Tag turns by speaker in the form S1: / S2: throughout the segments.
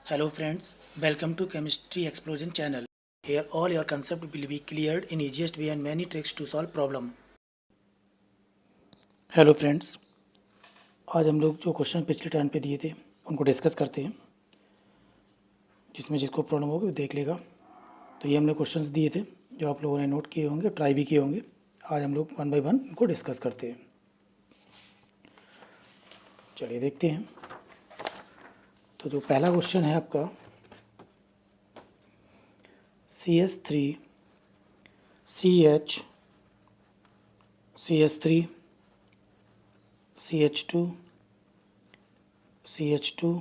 S1: Hello friends, welcome to Chemistry Explosion channel. Here all your concepts will be cleared in easiest way and many tricks to solve problem. Hello friends, आज हम लोग जो question पिछले turn पे दिए थे उनको डिस्कस करते हैं। जिसमें जिसको प्रॉब्लम होगी वो देख लेगा। तो ये हमने क्वेश्चंस दिए थे जो आप लोगों ने नोट किए होंगे, ट्राई भी किए होंगे। आज हम लोग वन बाय वन इनको डिस्कस करते हैं। चलिए देखते हैं। तो जो पहला क्वेश्चन है आपका CH3 CH CH3 CH2 CH2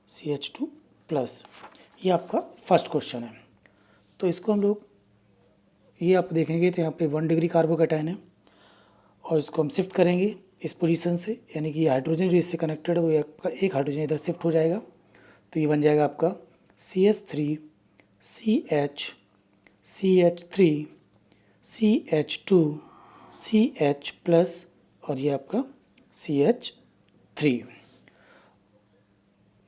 S1: CH2 plus, ये आपका फर्स्ट क्वेश्चन है। तो इसको हम लोग ये आप देखेंगे तो यहाँ पे 1 डिग्री कार्बोकैटायन है और इसको हम शिफ्ट करेंगे इस पोजीशन से, यानी कि हाइड्रोजन जो इससे कनेक्टेड है वो आपका एक हाइड्रोजन इधर शिफ्ट हो जाएगा। तो ये बन जाएगा आपका CH3 CH CH3 CH2 CH plus और ये आपका CH3।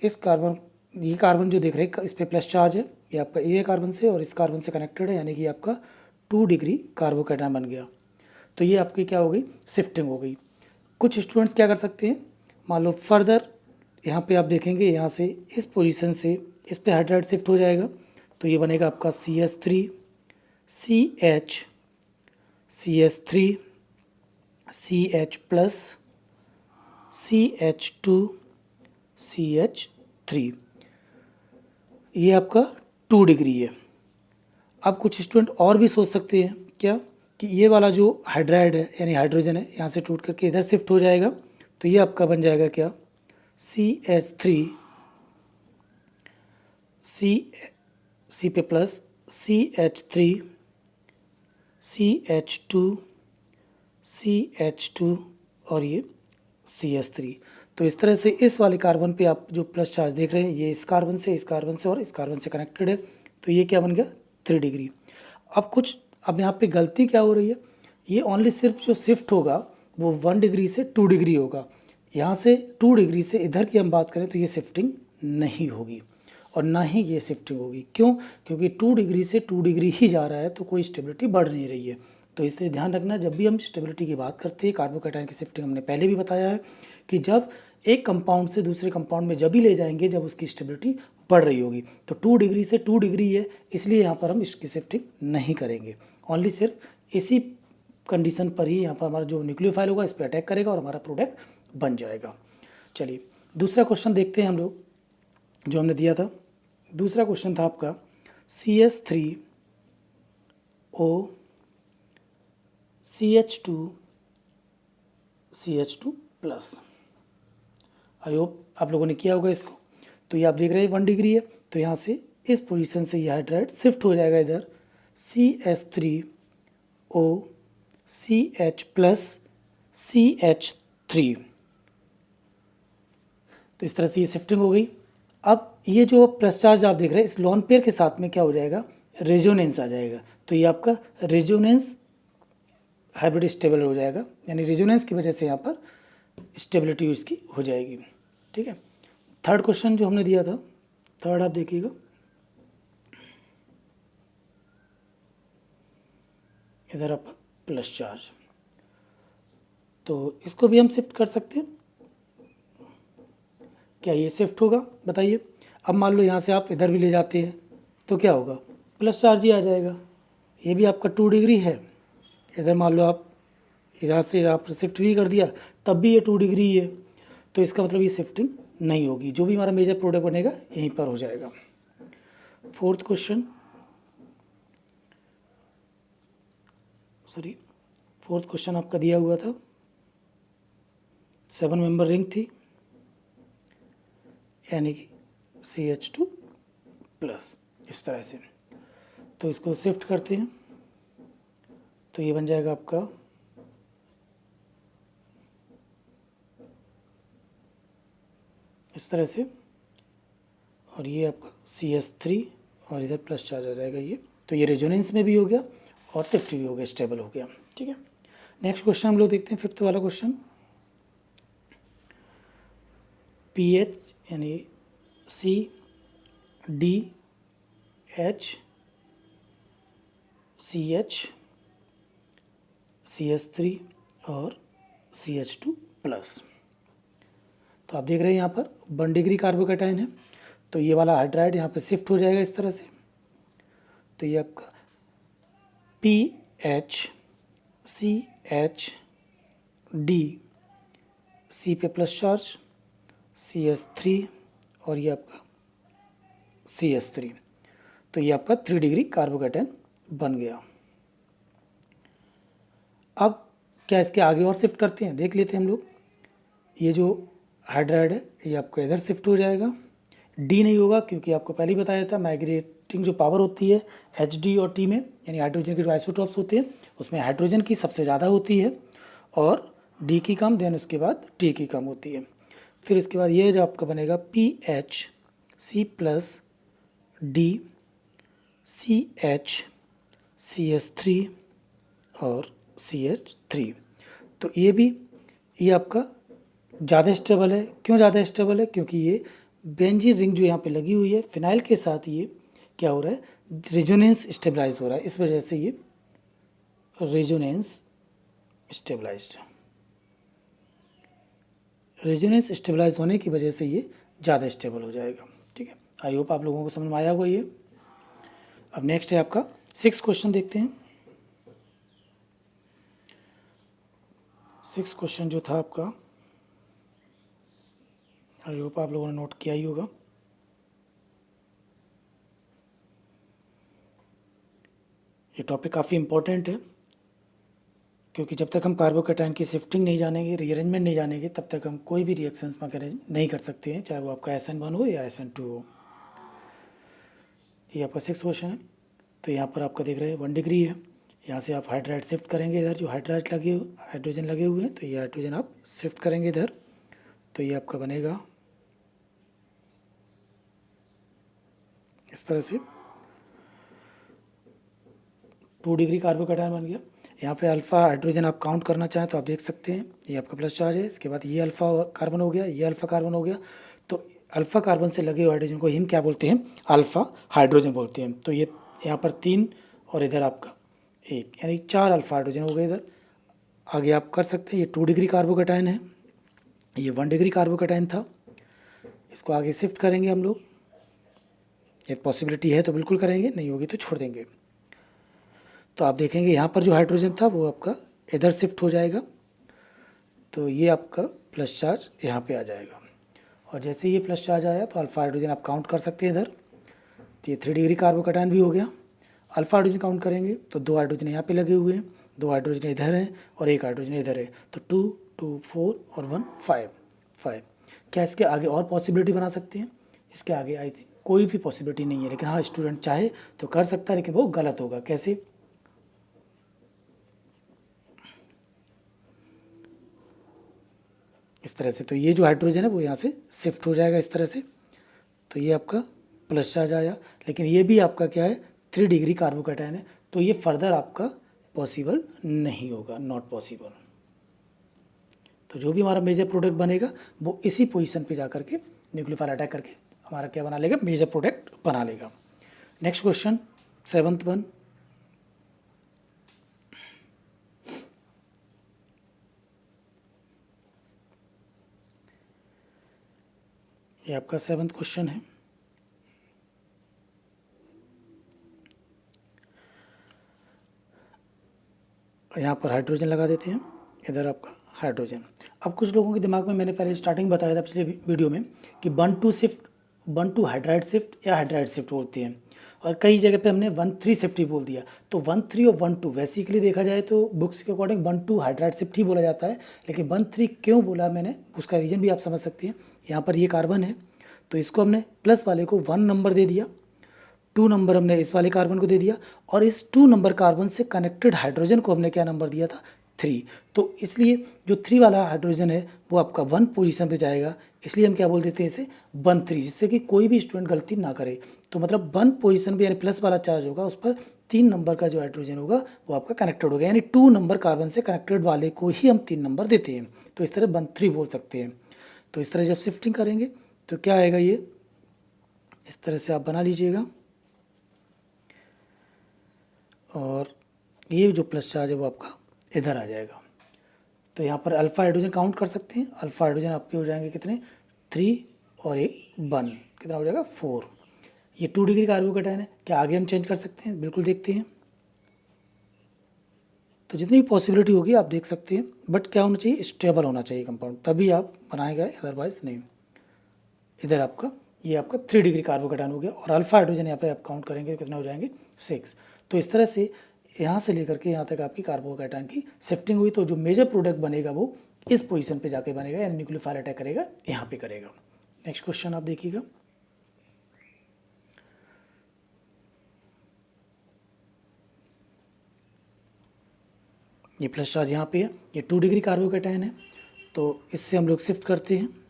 S1: इस कार्बन, ये कार्बन जो देख रहे हैं इस पे प्लस चार्ज है, ये आपका ये कार्बन से और इस कार्बन से कनेक्टेड है, यानी कि आपका 2 डिग्री कार्बोकैटायन बन गया। तो ये आपकी क्या हो गई, शिफ्टिंग हो गई। कुछ स्टूडेंट्स क्या कर सकते हैं, मान लो फर्दर यहाँ पे आप देखेंगे यहाँ से इस पोजीशन से इस पे हाइड्राइड शिफ्ट हो जाएगा। तो ये बनेगा आपका CH3 CH CH3 CH plus CH2 CH3। ये आपका 2 डिग्री है। अब कुछ स्टूडेंट और भी सोच सकते हैं क्या, कि ये वाला जो हाइड्राइड है यानी हाइड्रोजन है यहाँ से टूट करके इधर शिफ्ट हो जाएगा। तो ये आपका बन जाएगा क्या, CH3 C पे प्लस CH3 CH2 CH2 और ये CH3। तो इस तरह से इस वाले कार्बन पे आप जो प्लस चार्ज देख रहे हैं ये इस कार्बन से और इस कार्बन से कनेक्टेड है। तो ये क्या बन गया, 3 डिग्री। अब यहाँ पे गलती क्या हो रही है, ये ओनली सिर्फ जो शिफ्ट होगा वो 1 डिग्री से 2 डिग्री होगा। यहाँ से 2 डिग्री से इधर की हम बात करें तो ये शिफ्टिंग नहीं होगी और ना ही ये शिफ्टिंग होगी। क्यों, क्योंकि 2 डिग्री से 2 डिग्री ही जा रहा है तो कोई स्टेबिलिटी बढ़ नहीं रही है। तो इसलिए ध्यान रखना, जब भी हम स्टेबिलिटी की बात करते हैं, कार्बोकैटायन की शिफ्टिंग हमने पहले भी बताया है कि जब एक कंपाउंड से दूसरे कंपाउंड में जब भी ले जाएंगे जब उसकी स्टेबिलिटी बढ़ रही होगी। तो 2 डिग्री से 2 डिग्री है, इसलिए यहाँ पर हम इसकी शिफ्टिंग नहीं करेंगे। ओनली सिर्फ इसी कंडीशन पर ही यहाँ पर हमारा जो न्यूक्लियोफाइल होगा इस पर अटैक करेगा और हमारा प्रोडक्ट बन जाएगा। चलिए दूसरा क्वेश्चन देखते हैं हम लोग जो हमने दिया था। दूसरा क्वेश्चन था आपका CH3O CH2 plus. I hope आप लोगों ने किया होगा इसको। तो ये आप देख रहे हैं 1 डिग्री है, तो यहाँ से इस पोजीशन से ये हाइड्राइड शिफ्ट हो जाएगा इधर CH3O CH प्लस CH3। तो इस तरह से ये शिफ्टिंग हो गई। अब ये जो प्लस चार्ज आप देख रहे हैं इस लोन पेयर के साथ में क्या हो जाएगा, रेजोनेंस आ जाएगा। तो ये आपका रेजोनेंस हाइब्रिड स्टेबल हो जाएगा, यानी रेजोनेंस की वजह से यहाँ पर स्टेबिलिटी इसकी हो जाएगी। ठीक है। थर्ड क्वेश्चन जो हमने दिया था, थर्ड आप देखिएगा, इधर आप प्लस चार्ज, तो इसको भी हम शिफ्ट कर सकते हैं। क्या ये शिफ्ट होगा बताइए। अब मान लो यहाँ से आप इधर भी ले जाते हैं तो क्या होगा, प्लस चार्ज ही आ जाएगा। ये भी आपका 2 डिग्री है, इधर मान लो आप इधर से आप शिफ्ट भी कर दिया तब भी ये 2 डिग्री है। तो इसका मतलब ये शिफ्टिंग नहीं होगी, जो भी हमारा मेजर प्रोडक्ट बनेगा यहीं पर हो जाएगा। फोर्थ क्वेश्चन आपका दिया हुआ था, 7 मेंबर रिंग थी यानी कि CH2 प्लस, इस तरह से। तो इसको शिफ्ट करते हैं तो ये बन जाएगा आपका इस तरह से, और ये आपका CH3 और इधर प्लस चार्ज आ जाएगा ये। तो ये रेजोनेंस में भी हो गया और शिफ्ट भी हो गया, स्टेबल हो गया। ठीक है। नेक्स्ट क्वेश्चन हम लोग देखते हैं, फिफ्थ वाला क्वेश्चन। pH यानी D H C H CH3 और CH2 प्लस। तो आप देख रहे हैं यहाँ पर 1 डिग्री कार्बोकैटायन है, तो ये वाला हाइड्राइड यहाँ पे शिफ्ट हो जाएगा इस तरह से। तो ये आपका PHCHD, C पे प्लस चार्ज, CH3 और ये आपका CH3। तो ये आपका 3 डिग्री कार्बोकैटायन बन गया। अब क्या इसके आगे और शिफ्ट करते हैं, देख लेते हैं हम लोग। ये जो हाइड्राइड है ये आपको इधर शिफ्ट हो जाएगा, डी नहीं होगा क्योंकि आपको पहले ही बताया था माइग्रेटिंग जो पावर होती है HD और T में, यानी हाइड्रोजन के जो आइसोटॉप्स होते हैं उसमें हाइड्रोजन की सबसे ज़्यादा होती है और D की कम, देन उसके बाद T की कम होती है। फिर इसके बाद ये जो आपका बनेगा PHC+D CH CH3 और CH3। तो ये आपका ज़्यादा स्टेबल है। क्यों ज़्यादा स्टेबल है? क्योंकि ये बेंजीन रिंग जो यहाँ पे लगी हुई है फिनाइल के साथ, ये क्या हो रहा है, रेजोनेंस स्टेबलाइज हो रहा है। इस वजह से ये रेजोनेंस स्टेबलाइज होने की वजह से ये ज़्यादा स्टेबल हो जाएगा। ठीक है, आई होप आप लोगों को समझ में आया होगा ये। अब नेक्स्ट है आपका 6 क्वेश्चन, देखते हैं। 6 क्वेश्चन जो था आपका, आई होप आप लोगों ने नोट किया ही होगा। ये टॉपिक काफ़ी इम्पोर्टेंट है क्योंकि जब तक हम कार्बोकैटायन की शिफ्टिंग नहीं जानेंगे, रीअरेंजमेंट नहीं जानेंगे, तब तक हम कोई भी रिएक्शंस वगैरह नहीं कर सकते हैं, चाहे वो आपका SN1 हो या SN2 हो। ये आपका 6 क्वेश्चन है। तो यहाँ पर आपका देख रहे हैं 1 डिग्री है, यहाँ से आप हाइड्राइड शिफ्ट करेंगे इधर, जो हाइड्रोजन लगे हुए हैं, तो ये हाइड्रोजन आप शिफ्ट करेंगे इधर। तो ये आपका बनेगा इस तरह से 2 डिग्री कार्बोकैटायन बन गया। यहाँ पे अल्फ़ा हाइड्रोजन आप काउंट करना चाहें तो आप देख सकते हैं, ये आपका प्लस चार्ज है। इसके बाद ये अल्फ़ा कार्बन हो गया, ये अल्फ़ा कार्बन हो गया। तो अल्फ़ा कार्बन से लगे हुए हाइड्रोजन को हम क्या बोलते हैं, अल्फ़ा हाइड्रोजन बोलते हैं। तो ये यहाँ पर 3 और इधर आपका 1, यानी 4 अल्फ़ा हाइड्रोजन हो गए इधर। आगे आप कर सकते हैं, ये 2 डिग्री कार्बोकैटायन है, ये 1 डिग्री कार्बोकैटायन था। इसको आगे शिफ्ट करेंगे हम लोग, एक पॉसिबिलिटी है तो बिल्कुल करेंगे, नहीं होगी तो छोड़ देंगे। तो आप देखेंगे यहाँ पर जो हाइड्रोजन था वो आपका इधर शिफ्ट हो जाएगा। तो ये आपका प्लस चार्ज यहाँ पे आ जाएगा, और जैसे ये प्लस चार्ज आया तो अल्फ़ा हाइड्रोजन आप काउंट कर सकते हैं इधर। तो ये 3 डिग्री कार्बोकैटायन भी हो गया। अल्फ़ा हाइड्रोजन काउंट करेंगे तो 2 हाइड्रोजन यहाँ पे लगे हुए हैं, 2 हाइड्रोजन इधर हैं और 1 हाइड्रोजन इधर है। तो 2 2 4 और 1 5। क्या इसके आगे और पॉसिबिलिटी बना सकते हैं? इसके आगे आई थिंक कोई भी पॉसिबिलिटी नहीं है, लेकिन हाँ स्टूडेंट चाहे तो कर सकता है, लेकिन वो गलत होगा। कैसे? इस तरह से। तो ये जो हाइड्रोजन है वो यहाँ से शिफ्ट हो जाएगा इस तरह से। तो ये आपका प्लस चार्ज आया, लेकिन ये भी आपका क्या है, 3 डिग्री कार्बोकैटायन है। तो ये फर्दर आपका पॉसिबल नहीं होगा, नॉट पॉसिबल। तो जो भी हमारा मेजर प्रोडक्ट बनेगा वो इसी पोजीशन पे जा करके न्यूक्लियोफाइल अटैक करके हमारा क्या बना लेगा, मेजर प्रोडक्ट बना लेगा। नेक्स्ट क्वेश्चन 7th वन, ये आपका 7th क्वेश्चन है। यहाँ पर हाइड्रोजन लगा देते हैं, इधर आपका हाइड्रोजन। अब कुछ लोगों के दिमाग में, मैंने पहले स्टार्टिंग बताया था पिछले वीडियो में कि 1 to हाइड्राइड शिफ्ट या हाइड्राइड शिफ्ट बोलते हैं, और कई जगह पे हमने 1-3 शिफ्ट ही बोल दिया। तो 1-3 और 1-2 बेसिकली देखा जाए तो बुक्स के अकॉर्डिंग 1-2 हाइड्राइड शिफ्ट ही बोला जाता है, लेकिन 1-3 क्यों बोला मैंने, उसका रीज़न भी आप समझ सकते हैं। यहाँ पर ये कार्बन है तो इसको हमने प्लस वाले को 1 नंबर दे दिया, 2 नंबर हमने इस वाले कार्बन को दे दिया, और इस 2 नंबर कार्बन से कनेक्टेड हाइड्रोजन को हमने क्या नंबर दिया था, 3। तो इसलिए जो 3 वाला हाइड्रोजन है वो आपका 1 पोजीशन पे जाएगा, इसलिए हम क्या बोल देते हैं इसे 1-3, जिससे कि कोई भी स्टूडेंट गलती ना करे। तो मतलब 1 पोजीशन पे यानी प्लस वाला चार्ज होगा, उस पर 3 नंबर का जो हाइड्रोजन होगा वो आपका कनेक्टेड होगा, यानी 2 नंबर कार्बन से कनेक्टेड वाले को ही हम 3 नंबर देते हैं। तो इस तरह 1-3 बोल सकते हैं। तो इस तरह जब शिफ्टिंग करेंगे तो क्या आएगा, ये इस तरह से आप बना लीजिएगा। और ये जो प्लस चार्ज है वो आपका इधर आ जाएगा। तो यहाँ पर अल्फ़ा हाइड्रोजन काउंट कर सकते हैं। अल्फ़ा हाइड्रोजन आपके हो जाएंगे कितने, 3 और एक 1, कितना हो जाएगा 4। ये 2 डिग्री कार्बोकैटायन है। क्या आगे हम चेंज कर सकते हैं? बिल्कुल देखते हैं। तो जितनी पॉसिबिलिटी होगी आप देख सकते हैं, बट क्या होना चाहिए, स्टेबल होना चाहिए कंपाउंड, तभी आप बनाएगा, अदरवाइज नहीं। इधर आपका ये आपका 3 डिग्री कार्बोकैटायन हो गया। और अल्फ़ा हाइड्रोजन यहाँ पे आप काउंट करेंगे कितने हो जाएंगे, 6। तो इस तरह से यहाँ से लेकर के यहाँ तक आपकी कार्बोकैटायन की शिफ्टिंग हुई। तो जो मेजर प्रोडक्ट बनेगा वो इस पोजीशन पे जाके बनेगा, यानी न्यूक्लियोफाइल अटैक करेगा, यहाँ पे करेगा। नेक्स्ट क्वेश्चन आप देखिएगा। ये प्लस चार्ज यहाँ पे है, ये 2 डिग्री कार्बोकैटायन है, तो इससे हम लोग शिफ्ट करते हैं,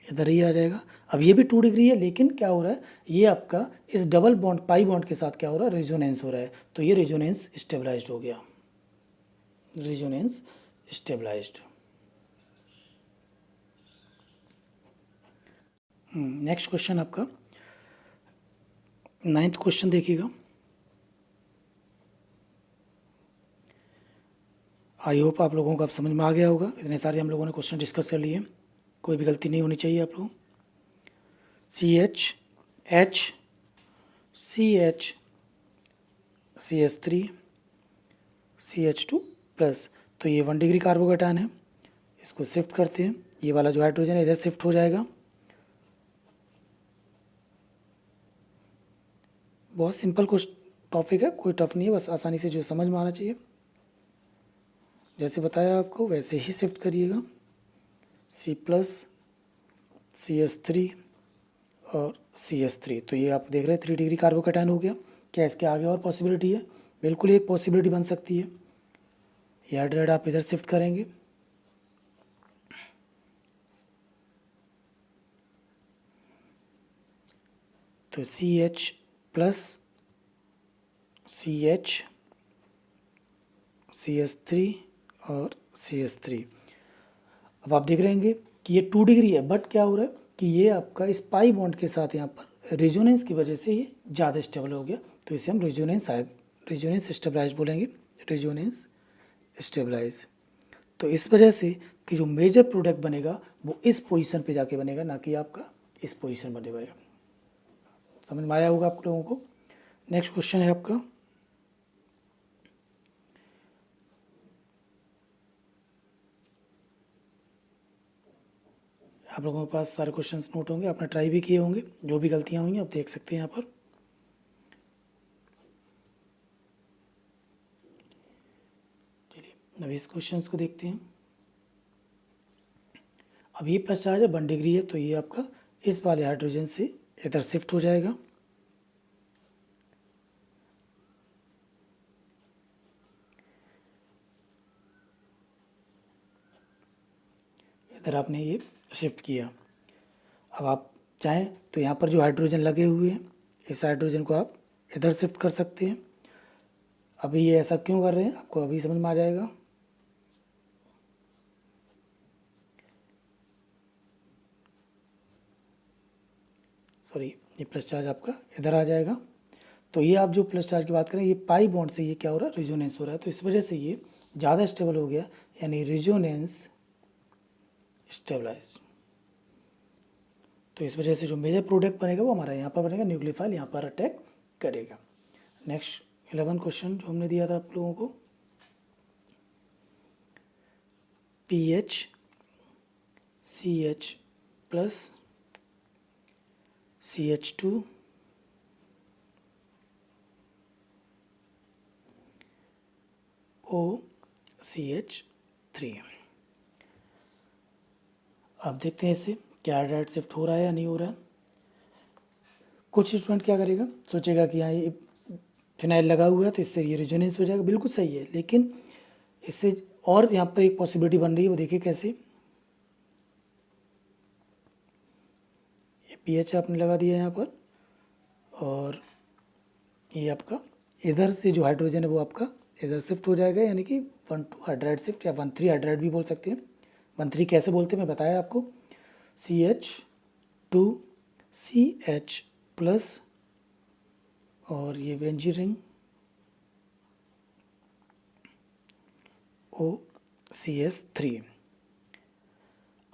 S1: इधर ही आ जाएगा। अब ये भी 2 डिग्री है, लेकिन क्या हो रहा है, ये आपका इस डबल बॉन्ड पाई बॉन्ड के साथ क्या हो रहा है, रेजोनेंस हो रहा है। तो ये रेजोनेंस स्टेबलाइज्ड हो गया, रेजोनेंस स्टेबलाइज्ड। नेक्स्ट क्वेश्चन आपका 9th क्वेश्चन देखिएगा। आई होप आप लोगों को अब समझ में आ गया होगा। इतने सारे हम लोगों ने क्वेश्चन डिस्कस कर लिए, कोई भी गलती नहीं होनी चाहिए आप लोग। CH CH CH3 CH2 plus, तो ये 1 डिग्री कार्बोकैटायन है, इसको शिफ्ट करते हैं। ये वाला जो हाइड्रोजन है इधर शिफ्ट हो जाएगा। बहुत सिंपल कुछ टॉपिक है, कोई टफ नहीं है, बस आसानी से जो समझ में आना चाहिए। जैसे बताया आपको वैसे ही शिफ्ट करिएगा। C प्लस CH3 और CH3, तो ये आप देख रहे हैं 3 डिग्री कार्बोकैटायन हो गया। क्या इसके आगे और पॉसिबिलिटी है? बिल्कुल एक पॉसिबिलिटी बन सकती है। ये हाइड्राइड आप इधर शिफ्ट करेंगे, तो CH प्लस CH CH3 और CH3। अब आप देख रहे होंगे कि ये 2 डिग्री है, बट क्या हो रहा है कि ये आपका इस पाई बॉन्ड के साथ यहाँ पर रेजोनेंस की वजह से ये ज़्यादा स्टेबल हो गया। तो इसे हम रेजोनेंस स्टेबलाइज बोलेंगे, रेजोनेंस स्टेबलाइज। तो इस वजह से कि जो मेजर प्रोडक्ट बनेगा वो इस पोजीशन पे जाके बनेगा, ना कि आपका इस पोजीशन बनेगा। समझ में आया होगा आप लोगों को। नेक्स्ट क्वेश्चन है आपका आप लोगों के पास सारे क्वेश्चंस नोट होंगे, आपने ट्राई भी किए होंगे। जो भी गलतियां होंगी आप देख सकते हैं यहाँ पर। चलिए अब इस क्वेश्चंस को देखते हैं। अब ये प्लस चार्ज है 1 डिग्री है, तो ये आपका इस वाले हाइड्रोजन से इधर शिफ्ट हो जाएगा। इधर आपने ये शिफ्ट किया। अब आप चाहें तो यहाँ पर जो हाइड्रोजन लगे हुए हैं, इस हाइड्रोजन को आप इधर शिफ्ट कर सकते हैं। अभी ये ऐसा क्यों कर रहे हैं आपको अभी समझ में आ जाएगा। सॉरी, ये प्लस चार्ज आपका इधर आ जाएगा। तो ये आप जो प्लस चार्ज की बात करें, ये पाई बॉन्ड से ये क्या हो रहा है, रेजोनेंस हो रहा है, तो इस वजह से ये ज़्यादा स्टेबल हो गया, यानी रेजोनेंस स्टेबलाइज। तो इस वजह से जो मेजर प्रोडक्ट बनेगा वो हमारा यहाँ पर बनेगा, न्यूक्लियोफाइल यहाँ पर अटैक करेगा। नेक्स्ट 11 क्वेश्चन जो हमने दिया था आप लोगों को, PH CH plus CH2 OCH3। अब देखते हैं इसे क्या हाइड्राइड शिफ्ट हो रहा है या नहीं हो रहा है। कुछ स्टूडेंट क्या करेगा, सोचेगा कि यहाँ ये फिनाइल लगा हुआ है तो इससे ये रेजोनेंस हो जाएगा, बिल्कुल सही है, लेकिन इससे और यहाँ पर एक पॉसिबिलिटी बन रही है, वो देखिए कैसे। ये पीएच आपने लगा दिया यहाँ पर, और ये आपका इधर से जो हाइड्रोजन है वो आपका इधर शिफ्ट हो जाएगा, यानी कि 1,2 हाइड्राइड शिफ्ट या 1,3 हाइड्राइड भी बोल सकते हैं। 1,3 कैसे बोलते हैं मैं बताया आपको। CH CH प्लस और ये बेंजीन रिंग OCS3।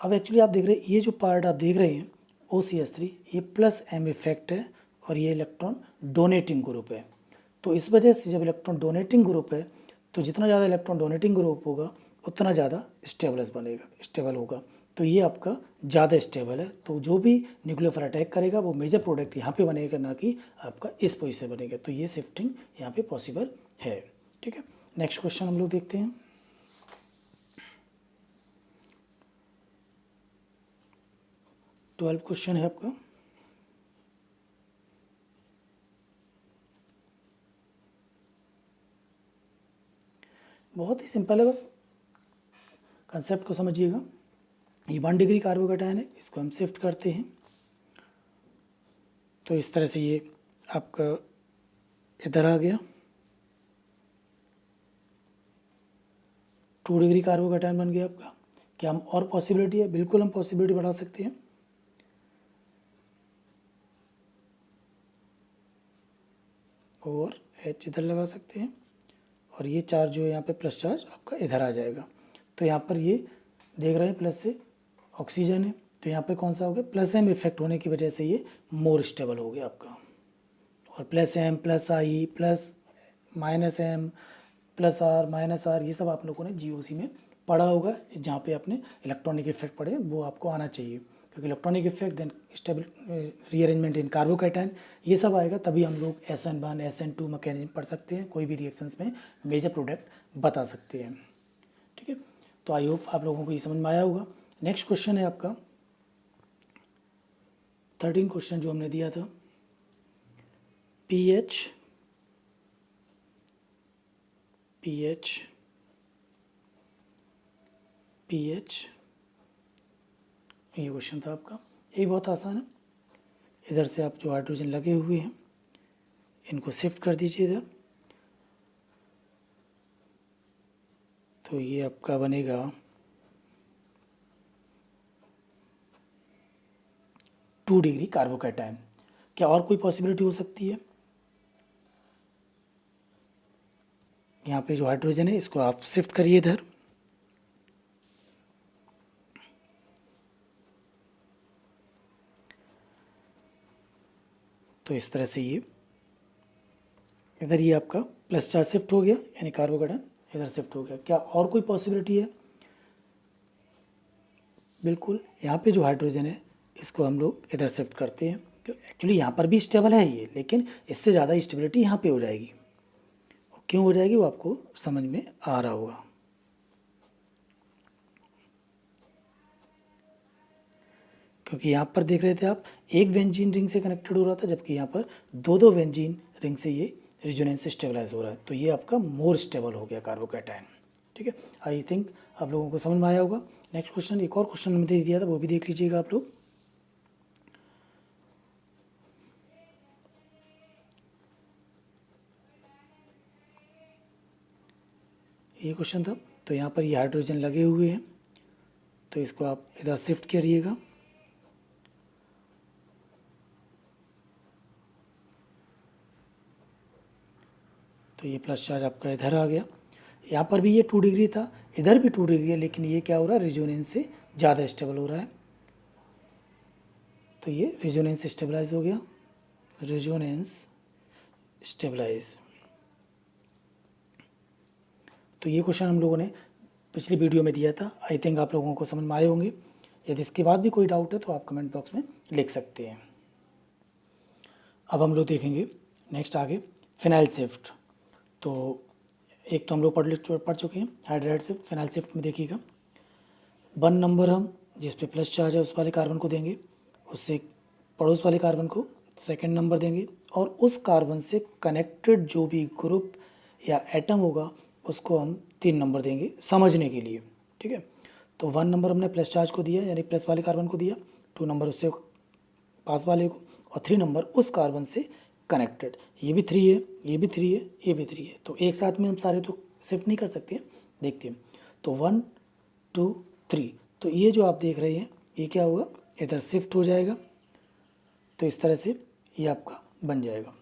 S1: अब एक्चुअली आप देख रहे हैं ये जो पार्ट आप देख रहे हैं OCS3 ये प्लस M इफेक्ट है और ये इलेक्ट्रॉन डोनेटिंग ग्रुप है। तो इस वजह से जब इलेक्ट्रॉन डोनेटिंग ग्रुप है तो जितना ज़्यादा इलेक्ट्रॉन डोनेटिंग ग्रुप होगा उतना ज़्यादा स्टेबल होगा। तो ये आपका ज़्यादा स्टेबल है। तो जो भी न्यूक्लियर पर अटैक करेगा वो मेजर प्रोडक्ट यहाँ पे बनेगा, ना कि आपका इस पोजीशन बनेगा। तो ये शिफ्टिंग यहाँ पे पॉसिबल है। ठीक है, नेक्स्ट क्वेश्चन हम लोग देखते हैं। ट्वेल्थ क्वेश्चन है आपका। बहुत ही सिंपल है, बस कंसेप्ट को समझिएगा। ये 1 डिग्री कार्बोकैटायन है, इसको हम शिफ्ट करते हैं तो इस तरह से ये आपका इधर आ गया। 2 डिग्री कार्बोकैटायन बन गया आपका। क्या हम और पॉसिबिलिटी है? बिल्कुल हम पॉसिबिलिटी बढ़ा सकते हैं। और H इधर लगा सकते हैं और ये चार्ज जो है यहाँ पे प्लस चार्ज आपका इधर आ जाएगा। तो यहाँ पर ये देख रहे हैं प्लस से ऑक्सीजन है, तो यहाँ पर कौन सा हो गया? प्लस M इफेक्ट होने की वजह से ये मोर स्टेबल हो गया आपका। और plus M plus I plus minus M plus R minus R ये सब आप लोगों ने GOC में पढ़ा होगा। जहाँ पे आपने इलेक्ट्रॉनिक इफेक्ट पढ़े वो आपको आना चाहिए, क्योंकि electronic effect then stable rearrangement in carbocation ये सब आएगा, तभी हम लोग SN1 SN2 मैकेनिज्म पढ़ सकते हैं, कोई भी रिएक्शंस में मेजर प्रोडक्ट बता सकते हैं। ठीक है, तो आई होप आप लोगों को ये समझ में आया होगा। नेक्स्ट क्वेश्चन है आपका 13 क्वेश्चन जो हमने दिया था। pH ये क्वेश्चन था आपका। ये बहुत आसान है। इधर से आप जो हाइड्रोजन लगे हुए हैं इनको शिफ्ट कर दीजिए इधर, तो ये आपका बनेगा 2 डिग्री कार्बोकैटायन। क्या और कोई पॉसिबिलिटी हो सकती है? यहाँ पे जो हाइड्रोजन है इसको आप शिफ्ट करिए इधर, तो इस तरह से ये इधर ये आपका प्लस चार्ज शिफ्ट हो गया, यानी कार्बोकैटायन इधर शिफ्ट हो गया। क्या और कोई पॉसिबिलिटी है? बिल्कुल, यहाँ पे जो हाइड्रोजन है इसको हम लोग इधर शिफ्ट करते हैं। एक्चुअली यहाँ पर भी स्टेबल है ये, लेकिन इससे ज़्यादा स्टेबिलिटी यहाँ पे हो जाएगी। क्यों हो जाएगी वो आपको समझ में आ रहा होगा। क्योंकि यहाँ पर देख रहे थे आप एक बेंजीन रिंग से कनेक्टेड हो रहा था, जबकि यहाँ पर दो बेंजीन रिंग से ये रेजोनेंस से स्टेबलाइज हो रहा है। तो ये आपका मोर स्टेबल हो गया कार्बोकैटायन। ठीक है, आई थिंक आप लोगों को समझ में आया होगा। नेक्स्ट क्वेश्चन, एक और क्वेश्चन हमने दे दिया था, वो भी देख लीजिएगा आप लोग। ये क्वेश्चन था, तो यहाँ पर ये हाइड्रोजन लगे हुए हैं, तो इसको आप इधर शिफ्ट करिएगा। तो ये प्लस चार्ज आपका इधर आ गया। यहाँ पर भी ये 2 डिग्री था, इधर भी 2 डिग्री है, लेकिन ये क्या हो रहा है? रेजोनेंस से ज़्यादा स्टेबल हो रहा है। तो ये रेजोनेंस स्टेबलाइज हो गया, रेजोनेंस स्टेबलाइज। तो ये क्वेश्चन हम लोगों ने पिछली वीडियो में दिया था। आई थिंक आप लोगों को समझ में आए होंगे। यदि इसके बाद भी कोई डाउट है तो आप कमेंट बॉक्स में लिख सकते हैं। अब हम लोग देखेंगे नेक्स्ट आगे फिनाइल शिफ्ट। तो एक तो हम लोग पढ़ चुके हैं हाइड्राइड शिफ्ट। फिनाइल शिफ्ट में देखिएगा 1 नंबर हम जिस पे प्लस चार्ज है उस वाले कार्बन को देंगे, उससे पड़ोस वाले कार्बन को सेकंड नंबर देंगे, और उस कार्बन से कनेक्टेड जो भी ग्रुप या एटम होगा उसको हम 3 नंबर देंगे समझने के लिए। ठीक है, तो 1 नंबर हमने प्लस चार्ज को दिया, यानी प्लस वाले कार्बन को दिया, 2 नंबर उससे पास वाले को, और 3 नंबर उस कार्बन से कनेक्टेड। ये भी 3 है, ये भी 3 है, ये भी 3 है। तो एक साथ में हम सारे तो शिफ्ट नहीं कर सकते हैं, देखते हैं। तो 1 2 3, तो ये जो आप देख रहे हैं ये क्या होगा? इधर शिफ्ट हो जाएगा, तो इस तरह से ये आपका बन जाएगा।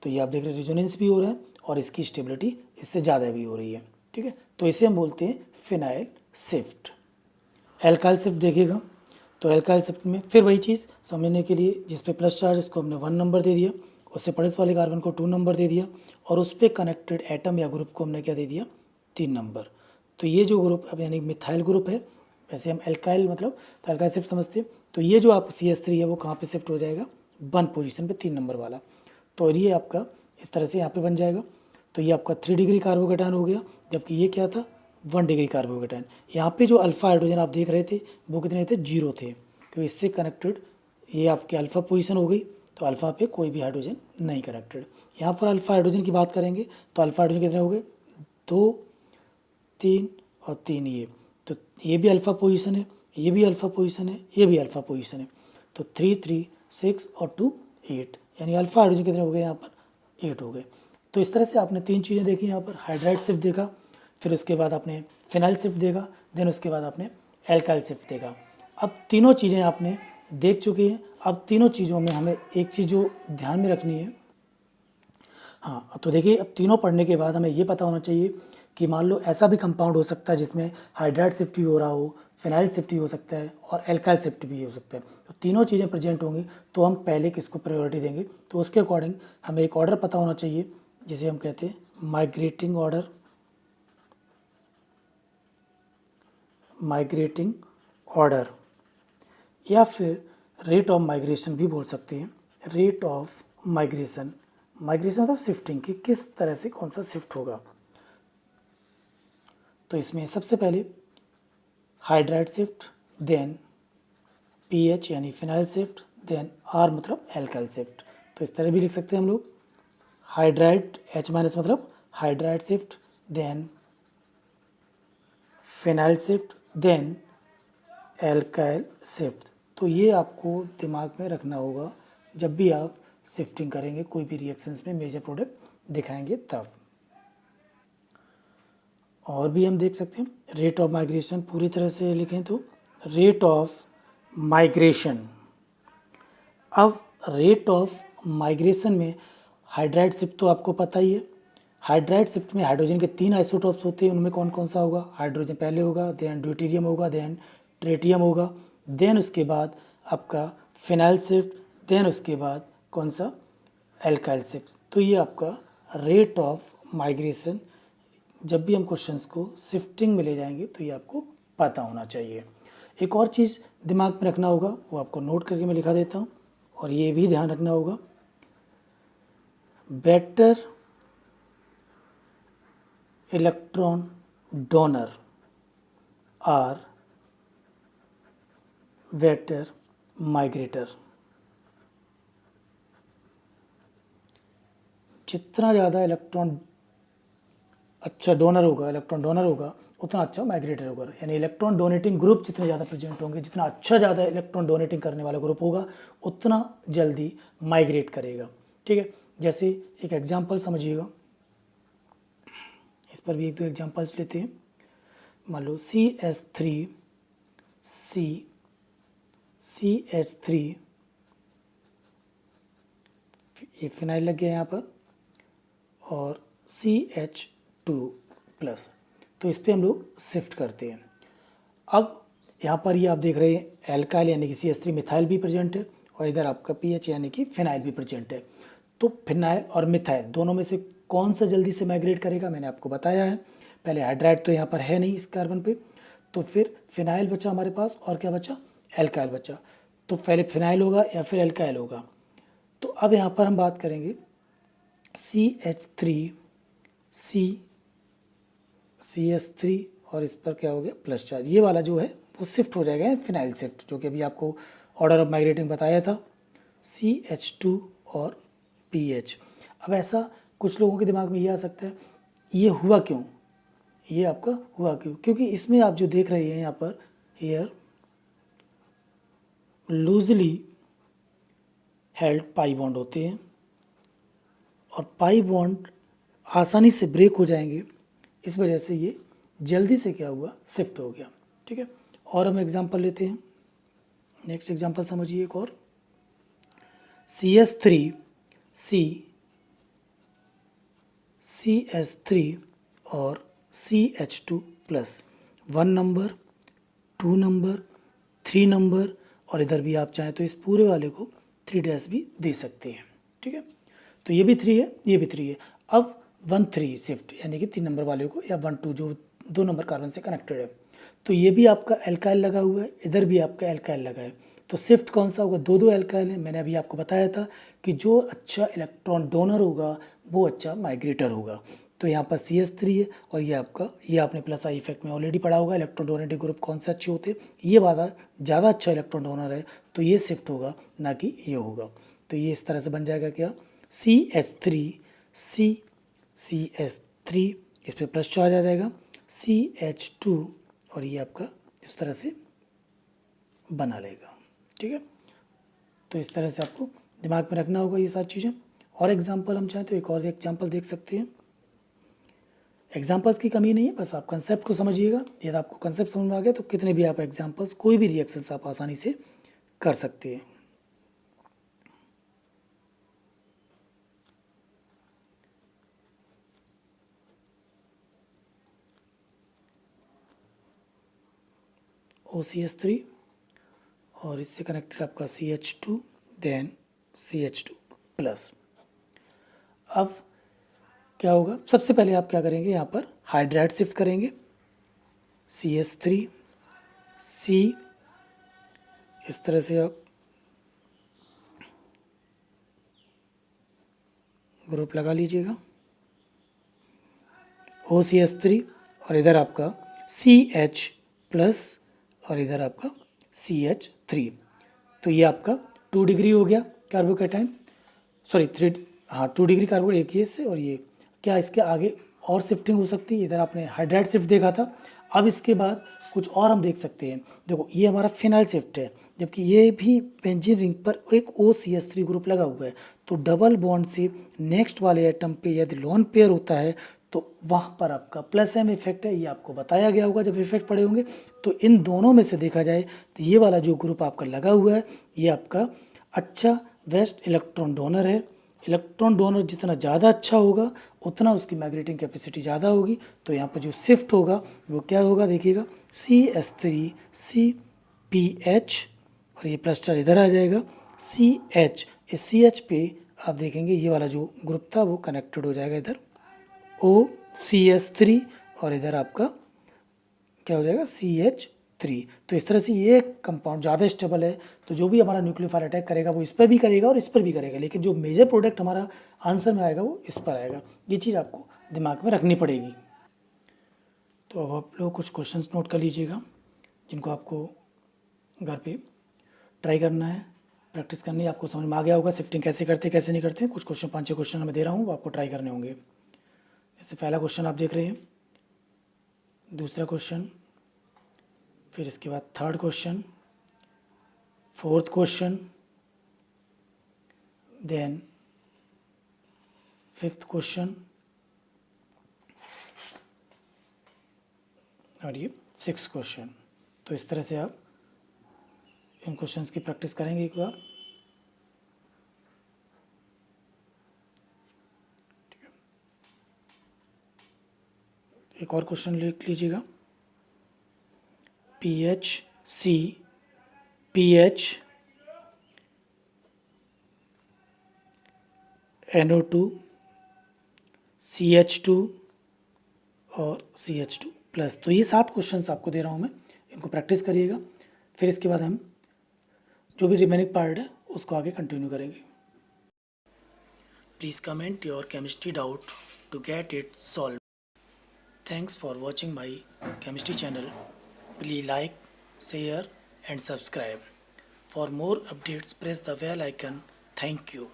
S1: तो ये आप देख रहे हैं रेजोनेंस भी हो रहा है और इसकी स्टेबिलिटी इससे ज़्यादा भी हो रही है, ठीक है। तो इसे हम बोलते हैं फिनाइल शिफ्ट। एल्काइल शिफ्ट देखिएगा, तो एल्काइल शिफ्ट में फिर वही चीज़ समझने के लिए, जिस पे प्लस चार्ज उसको हमने 1 नंबर दे दिया, उससे पड़ोस वाले कार्बन को 2 नंबर दे दिया, और उस पर कनेक्टेड एटम या ग्रुप को हमने क्या दे दिया, 3 नंबर। तो ये जो ग्रुप अब यानी मिथाइल ग्रुप है, वैसे हम एल्काइल मतलब तो एल्काइल शिफ्ट समझते हैं। तो ये जो आप CH3 है वो कहाँ पे शिफ्ट हो जाएगा, 1 पोजीशन पे 3 नंबर वाला। तो ये आपका इस तरह से यहाँ पे बन जाएगा। तो ये आपका 3 डिग्री कार्बोकेटायन हो गया, जबकि ये क्या था, 1 डिग्री कार्बोकेटायन। यहाँ पे जो अल्फा हाइड्रोजन आप देख रहे थे वो कितने थे, 0 थे, क्योंकि इससे कनेक्टेड ये आपकी अल्फा पोजीशन हो गई। तो अल्फा पे कोई भी हाइड्रोजन नहीं कनेक्टेड। यहाँ पर अल्फा हाइड्रोजन की बात करेंगे तो अल्फा हाइड्रोजन कितने हो गए, 2, 3 और 3 ये। तो ये भी अल्फा पोजीशन है, ये भी अल्फा पोजीशन है, ये भी अल्फा पोजीशन है। तो 3, 3, 6 और 2, 8, यानी अल्फा हाइड्रोजन कितने हो गए यहाँ पर, 8 हो गए। तो इस तरह से आपने 3 चीज़ें देखी यहाँ पर, हाइड्राइड शिफ्ट देखा, फिर उसके बाद आपने फिनाइल शिफ्ट देखा, देन उसके बाद आपने एल्काइल शिफ्ट देखा। अब तीनों चीज़ें आपने देख चुके हैं। अब तीनों चीज़ों में हमें एक चीज़ जो ध्यान में रखनी है, हाँ तो देखिए अब तीनों पढ़ने के बाद हमें ये पता होना चाहिए कि मान लो ऐसा भी कंपाउंड हो सकता है जिसमें हाइड्राइड शिफ्ट भी हो रहा हो, फिनाइल शिफ्ट भी हो सकता है और एल्काइल शिफ्ट भी हो सकता है। तो तीनों चीज़ें प्रेजेंट होंगी तो हम पहले किसको प्रायोरिटी देंगे, तो उसके अकॉर्डिंग हमें एक ऑर्डर पता होना चाहिए जिसे हम कहते हैं माइग्रेटिंग ऑर्डर, माइग्रेटिंग ऑर्डर, या फिर रेट ऑफ माइग्रेशन भी बोल सकते हैं। रेट ऑफ माइग्रेशन, माइग्रेशन मतलब शिफ्टिंग कि किस तरह से कौन सा शिफ्ट होगा। तो इसमें सबसे पहले हाइड्राइड शिफ्ट, देन पीएच यानी फिनाइल शिफ्ट, देन आर मतलब एल्काइल शिफ्ट। तो इस तरह भी लिख सकते हैं हम लोग, हाइड्राइड H- मतलब hydride shift, then phenyl shift, then alkyl shift. तो ये आपको दिमाग में रखना होगा जब भी आप शिफ्टिंग करेंगे, कोई भी रिएक्शंस में मेजर प्रोडक्ट दिखाएंगे तब। और भी हम देख सकते हैं रेट ऑफ माइग्रेशन, पूरी तरह से लिखें तो रेट ऑफ माइग्रेशन। अब रेट ऑफ माइग्रेशन में हाइड्राइड शिफ्ट तो आपको पता ही है। हाइड्राइड शिफ्ट में हाइड्रोजन के 3 आइसोटॉप्स होते हैं, उनमें कौन कौन सा होगा, हाइड्रोजन पहले होगा, देन ड्यूटेरियम होगा, देन ट्रेटियम होगा, देन उसके बाद आपका फिनाइल शिफ्ट, देन उसके बाद कौन सा, एल्काइल शिफ्ट। तो ये आपका रेट ऑफ माइग्रेशन, जब भी हम क्वेश्चंस को शिफ्टिंग में ले जाएंगे तो ये आपको पता होना चाहिए। एक और चीज़ दिमाग में रखना होगा, वो आपको नोट करके मैं लिखा देता हूँ, और ये भी ध्यान रखना होगा, better electron donor are better migrator. जितना ज़्यादा इलेक्ट्रॉन अच्छा डोनर होगा, इलेक्ट्रॉन डोनर होगा, उतना अच्छा माइग्रेटर होगा। यानी इलेक्ट्रॉन डोनेटिंग ग्रुप जितने ज़्यादा प्रेजेंट होंगे, जितना अच्छा ज़्यादा इलेक्ट्रॉन डोनेटिंग करने वाला ग्रुप होगा, उतना जल्दी माइग्रेट करेगा, ठीक है। जैसे एक एग्जांपल समझिएगा, इस पर भी 1-2 एग्जांपल्स लेते हैं। मान लो CH3 ये फिनाइल लग गया यहाँ पर, और CH2 प्लस। तो इस पर हम लोग शिफ्ट करते हैं। अब यहाँ पर ये आप देख रहे हैं एल्काइल यानी कि CH3 मिथाइल भी प्रेजेंट है, और इधर आपका पीएच यानी कि फिनाइल भी प्रेजेंट है। तो फिनाइल और मिथाइल दोनों में से कौन सा जल्दी से माइग्रेट करेगा, मैंने आपको बताया है। पहले हाइड्राइड तो यहाँ पर है नहीं इस कार्बन पे, तो फिर फिनाइल बचा हमारे पास, और क्या बचा, एल्काइल बचा। तो पहले फिनाइल होगा या फिर एल्काइल होगा। तो अब यहाँ पर हम बात करेंगे CH3 और इस पर क्या हो गया, प्लस चार्ज, ये वाला जो है वो शिफ्ट हो जाएगा फिनाइल शिफ्ट, जो कि अभी आपको ऑर्डर ऑफ माइग्रेटिंग बताया था, CH2 और PH। अब ऐसा कुछ लोगों के दिमाग में ये आ सकता है, ये हुआ क्यों, ये आपका हुआ क्यों, क्योंकि इसमें आप जो देख रहे हैं यहाँ पर, here loosely held pi bond होते हैं, और पाई बॉन्ड आसानी से ब्रेक हो जाएंगे, इस वजह से ये जल्दी से क्या हुआ, शिफ्ट हो गया, ठीक है। और हम एग्जांपल लेते हैं, नेक्स्ट एग्जांपल समझिए एक और। CS3 CS3 और CH2 plus 1 number, 2 number, 3 number, और इधर भी आप चाहें तो इस पूरे वाले को 3 डैश भी दे सकते हैं। ठीक है, तो ये भी 3 है, ये भी 3 है। अब 1 3 शिफ्ट यानी कि 3 नंबर वाले को, या 1 2 जो 2 नंबर कार्बन से कनेक्टेड है, तो ये भी आपका एल्काइल लगा हुआ है, इधर भी आपका एल्काइल लगा है। तो शिफ्ट कौन सा होगा? दो दो एल्काइल है। मैंने अभी आपको बताया था कि जो अच्छा इलेक्ट्रॉन डोनर होगा वो अच्छा माइग्रेटर होगा। तो यहाँ पर CS3 है, और ये आपका, ये आपने प्लस आई इफेक्ट में ऑलरेडी पढ़ा होगा, इलेक्ट्रॉन डोनेटिंग ग्रुप कौन से अच्छे होते हैं। ये वाला ज़्यादा अच्छा इलेक्ट्रॉन डोनर है, तो ये शिफ्ट होगा, ना कि ये होगा। तो ये इस तरह से बन जाएगा क्या? CS3 इस पर प्लस चार्ज आ जाएगा, CH2, और ये आपका इस तरह से बना लेगा। ठीक है, तो इस तरह से आपको दिमाग में रखना होगा ये सारी चीज़ें। और एग्जांपल हम चाहें तो एक और एग्जांपल देख सकते हैं। एग्जांपल्स की कमी नहीं है, बस आप कंसेप्ट को समझिएगा। यदि आपको कंसेप्ट समझ में आ गया तो कितने भी आप एग्जांपल्स, कोई भी रिएक्शंस आप आसानी से कर सकते हैं। OCS3 और इससे कनेक्टेड आपका CH2, देन CH2 प्लस। अब क्या होगा? सबसे पहले आप क्या करेंगे, यहाँ पर हाइड्राइड शिफ्ट करेंगे, CS3 C, इस तरह से आप ग्रुप लगा लीजिएगा, OCS3, और इधर आपका CH प्लस, और इधर आपका CH3। तो ये आपका 2 डिग्री हो गया कार्बोकैटायन, सॉरी 3, हाँ 2 डिग्री कार्बो, एक ये से, और ये क्या इसके आगे और शिफ्टिंग हो सकती है? इधर आपने हाइड्राइड शिफ्ट देखा था, अब इसके बाद कुछ और हम देख सकते हैं। देखो ये हमारा फिनाइल शिफ्ट है, जबकि ये भी बेंजीन रिंग पर एक OCS3 ग्रुप लगा हुआ है। तो डबल बॉन्ड से नेक्स्ट वाले एटम पे यदि लोन पेयर होता है तो वहाँ पर आपका प्लस एम इफेक्ट है, ये आपको बताया गया होगा जब इफेक्ट पड़े होंगे। तो इन दोनों में से देखा जाए तो ये वाला जो ग्रुप आपका लगा हुआ है, ये आपका अच्छा बेस्ट इलेक्ट्रॉन डोनर है। इलेक्ट्रॉन डोनर जितना ज़्यादा अच्छा होगा उतना उसकी माइग्रेटिंग कैपेसिटी ज़्यादा होगी। तो यहाँ पर जो शिफ्ट होगा वो क्या होगा? देखिएगा, CS3 CPH, और ये प्लस चार्ज इधर आ जाएगा, CH। इस CH पे आप देखेंगे ये वाला जो ग्रुप था वो कनेक्टेड हो जाएगा इधर OCS3, और इधर आपका क्या हो जाएगा? CH3। तो इस तरह से ये कंपाउंड ज़्यादा स्टेबल है, तो जो भी हमारा न्यूक्लियोफाइल अटैक करेगा वो इस पर भी करेगा और इस पर भी करेगा, लेकिन जो मेजर प्रोडक्ट हमारा आंसर में आएगा वो इस पर आएगा। ये चीज़ आपको दिमाग में रखनी पड़ेगी। तो अब आप लोग कुछ क्वेश्चंस नोट कर लीजिएगा, जिनको आपको घर पे ट्राई करना है, प्रैक्टिस करनी है। आपको समझ में आ गया होगा शिफ्टिंग कैसे करते कैसे नहीं करते। कुछ क्वेश्चन 5-6 क्वेश्चन मैं दे रहा हूँ, वो आपको ट्राई करने होंगे। जैसे पहला क्वेश्चन आप देख रहे हैं, दूसरा क्वेश्चन, फिर इसके बाद third question, fourth question, then fifth question, और ये सिक्स्थ क्वेश्चन। तो इस तरह से आप इन क्वेश्चंस की प्रैक्टिस करेंगे एक बार। एक और क्वेश्चन लिख लीजिएगा, PHC PH NO2 CH2 और CH2 प्लस। तो ये 7 क्वेश्चंस आपको दे रहा हूँ मैं, इनको प्रैक्टिस करिएगा। फिर इसके बाद हम जो भी रिमेनिंग पार्ट है उसको आगे कंटिन्यू करेंगे। Please comment your chemistry doubt to get it solve. Thanks for watching my chemistry channel. Please like, share and subscribe. For more updates, press the bell icon. Thank you.